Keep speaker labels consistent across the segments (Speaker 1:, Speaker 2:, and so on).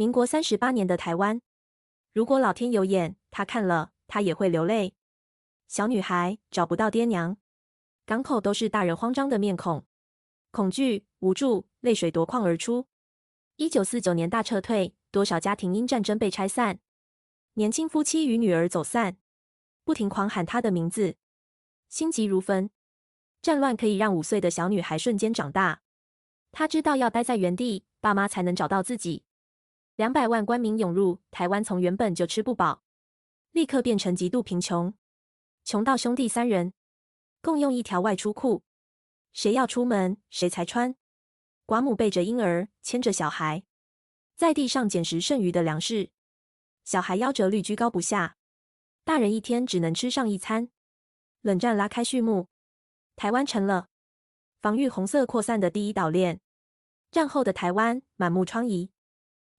Speaker 1: 民国38年的台湾，如果老天有眼，他看了，他也会流泪。小女孩找不到爹娘，港口都是大人慌张的面孔，恐惧、无助，泪水夺眶而出。1949年大撤退，多少家庭因战争被拆散，年轻夫妻与女儿走散，不停狂喊她的名字，心急如焚。战乱可以让5岁的小女孩瞬间长大，她知道要待在原地，爸妈才能找到自己。200万官民涌入台湾，从原本就吃不饱，立刻变成极度贫穷，穷到兄弟3人共用一条外出裤，谁要出门谁才穿。寡母背着婴儿，牵着小孩，在地上捡拾剩余的粮食，小孩夭折率居高不下，大人一天只能吃上1餐。冷战拉开序幕，台湾成了防御红色扩散的第一岛链。战后的台湾满目疮痍，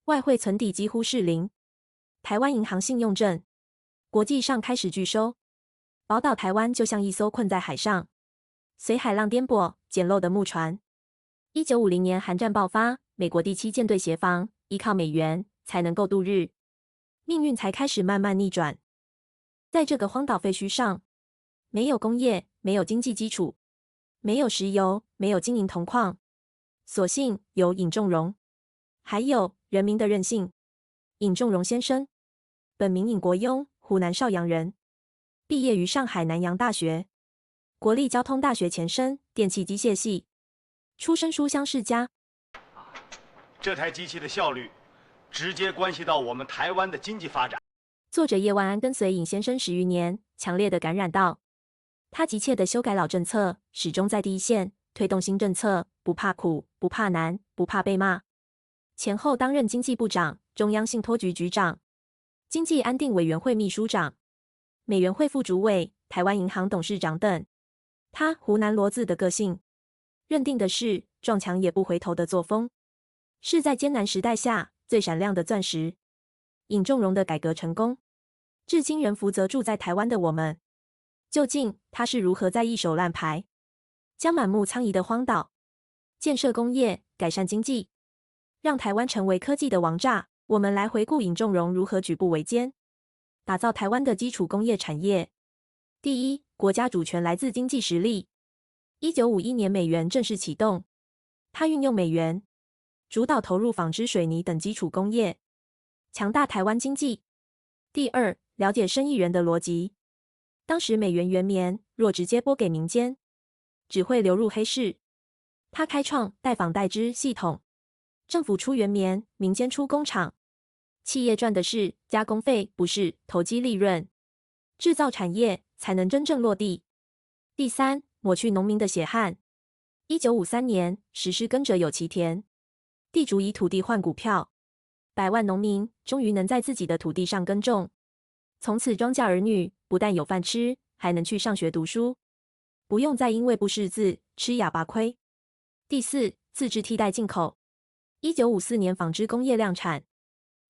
Speaker 1: 外汇存底几乎是零，台湾银行信用证国际上开始拒收，宝岛台湾就像一艘困在海上，随海浪颠簸简陋的木船。1950年韩战爆发，美国第7舰队协防，依靠美元才能够度日，命运才开始慢慢逆转。在这个荒岛废墟上，没有工业，没有经济基础，没有石油，没有金银铜矿，所幸有尹仲荣，还有人民的韧性。尹仲荣先生，本名尹国庸，湖南邵阳人，毕业于上海南洋大学、国立交通大学前身电气机械系，出身书香世家。
Speaker 2: 这台机器的效率，直接关系到我们台湾的经济发展。
Speaker 1: 作者叶万安跟随尹先生10余年，强烈的感染到他急切的修改老政策，始终在第一线推动新政策，不怕苦，不怕难，不怕被骂。前后担任经济部长、中央信托局局长、经济安定委员会秘书长、美元会副主委、台湾银行董事长等。他湖南骡子的个性，认定的是撞墙也不回头的作风，是在艰难时代下最闪亮的钻石。尹仲荣的改革成功，至今仍福泽住在台湾的我们。究竟他是如何在一手烂牌，将满目苍夷的荒岛建设工业，改善经济，让台湾成为科技的王炸？我们来回顾尹仲荣如何举步维艰，打造台湾的基础工业产业。第一，国家主权来自经济实力。1951年美元正式启动，他运用美元主导投入纺织、水泥等基础工业，强大台湾经济。第二，了解生意人的逻辑。当时美元元棉若直接拨给民间，只会流入黑市。他开创代纺代织系统，政府出元棉，民间出工厂，企业赚的是加工费，不是投机利润，制造产业才能真正落地。第三，抹去农民的血汗。1953年实施耕者有其田，地主以土地换股票，100万农民终于能在自己的土地上耕种，从此庄稼儿女不但有饭吃，还能去上学读书，不用再因为不识字吃哑巴亏。第四，自制替代进口。1954年纺织工业量产，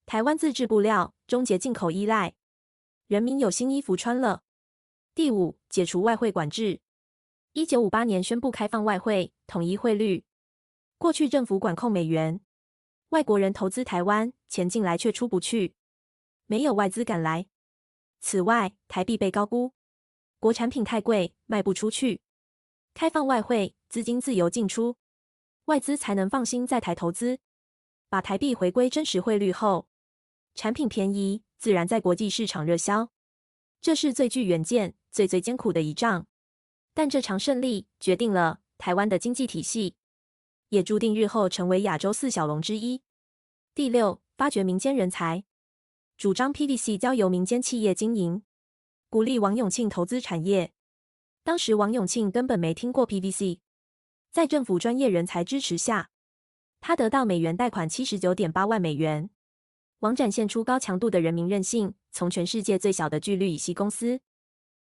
Speaker 1: 台湾自制布料，终结进口依赖，人民有新衣服穿了。第五，解除外汇管制。1958年宣布开放外汇，统一汇率。过去政府管控美元，外国人投资台湾，钱进来却出不去，没有外资敢来。此外，台币被高估，国产品太贵，卖不出去。开放外汇，资金自由进出，外资才能放心在台投资。把台币回归真实汇率后，产品便宜，自然在国际市场热销。这是最具远见、最艰苦的一仗。但这场胜利决定了台湾的经济体系，也注定日后成为亚洲4小龙之一。第六，发掘民间人才，主张 PVC 交由民间企业经营，鼓励王永庆投资产业。当时王永庆根本没听过 PVC， 在政府专业人才支持下，他得到美元贷款 79.8 万美元。王展现出高强度的人民韧性，从全世界最小的聚氯乙烯公司，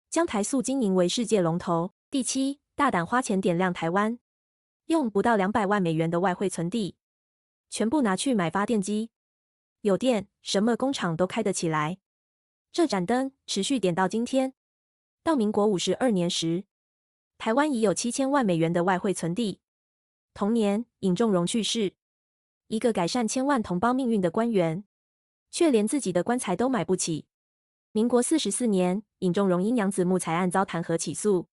Speaker 1: 将台塑经营为世界龙头。第七，大胆花钱点亮台湾，用不到200万美元的外汇存底，全部拿去买发电机。有电，什么工厂都开得起来。这盏灯持续点到今天。到民国52年时，台湾已有7000万美元的外汇存底。同年，尹仲荣去世，一个改善千万同胞命运的官员，却连自己的棺材都买不起。民国44年，尹仲荣因养子木材案遭弹劾起诉，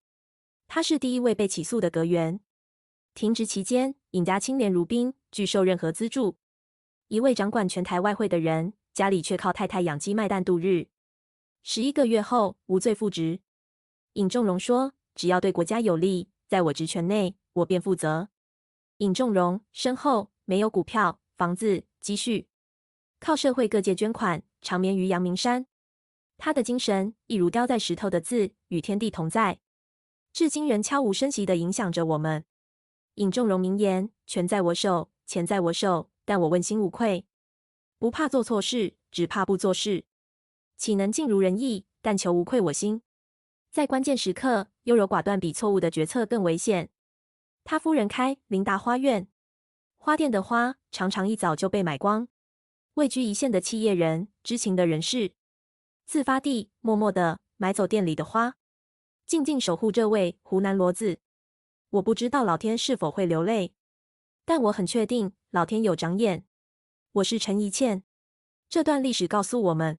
Speaker 1: 他是第一位被起诉的阁员。停职期间，尹家清廉如冰，拒受任何资助。一位掌管全台外汇的人，家里却靠太太养鸡卖蛋度日。11个月后，无罪复职。尹仲荣说：“只要对国家有利，在我职权内，我便负责。”尹仲荣身后没有股票、房子、积蓄，靠社会各界捐款，长眠于阳明山。他的精神一如雕在石头的字，与天地同在，至今仍悄无声息地影响着我们。尹仲荣名言：“权在我手，钱在我手，但我问心无愧。不怕做错事，只怕不做事。岂能尽如人意？但求无愧我心。”在关键时刻，优柔寡断比错误的决策更危险。他夫人开琳达花苑，花店的花常常一早就被买光。位居一线的企业人、知情的人士，自发地默默地买走店里的花，静静守护这位湖南骡子。我不知道老天是否会流泪，但我很确定老天有长眼。我是陈怡倩。这段历史告诉我们，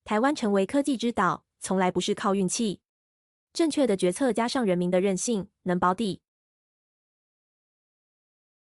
Speaker 1: 台湾成为科技之岛，从来不是靠运气。正确的决策加上人民的韧性，能保底。